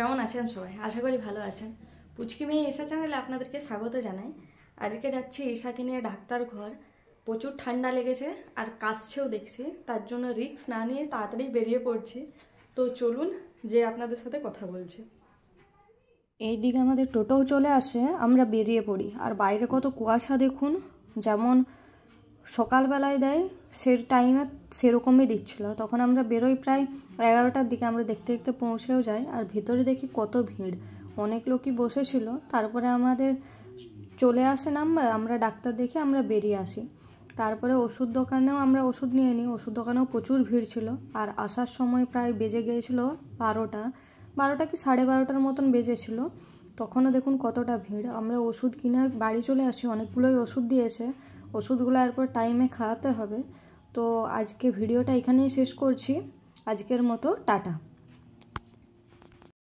কেমন আছেন সবাই? আশা করি ভালো আছেন। পুচকি মেয়ে ঈশা চ্যানেলে আপনাদেরকে স্বাগত জানাই। আজকে যাচ্ছি ঈশাকে নিয়ে ডাক্তার ঘর। প্রচুর ঠান্ডা লেগেছে আর কাশছেও দেখছি, তার জন্য রিস্ক না নিয়ে তাড়াতাড়ি বেরিয়ে পড়ছি। তো চলুন যে আপনাদের সাথে কথা বলছি। এই দিকে আমাদের টোটোও চলে আসে, আমরা বেরিয়ে পড়ি। আর বাইরে কত কুয়াশা দেখুন, যেমন সকালবেলায় দেয় সে টাইমে সেরকমই দিচ্ছিল। তখন আমরা বেরোই প্রায় 11টার দিকে, আমরা দেখতে দেখতে পৌঁছেও যাই। আর ভেতরে দেখি কত ভিড়, অনেক লোকই বসেছিল। তারপরে আমাদের চলে আসে নাম্বার, আমরা ডাক্তার দেখে আমরা বেরিয়ে আসি। তারপরে ওষুধ দোকানেও আমরা ওষুধ নিয়ে নিই, ওষুধ দোকানেও প্রচুর ভিড় ছিল। আর আসার সময় প্রায় বেজে গিয়েছিল 12টা কি 12:30টার মতন বেজেছিল। তখনও দেখুন কতটা ভিড়। আমরা ওষুধ কিনে বাড়ি চলে আসি, অনেকগুলোই ওষুধ দিয়েছে, ওষুধগুলো এরপর টাইমে খাওয়াতে হবে। তো আজকে ভিডিওটা এখানেই শেষ করছি, আজকের মতো টাটা।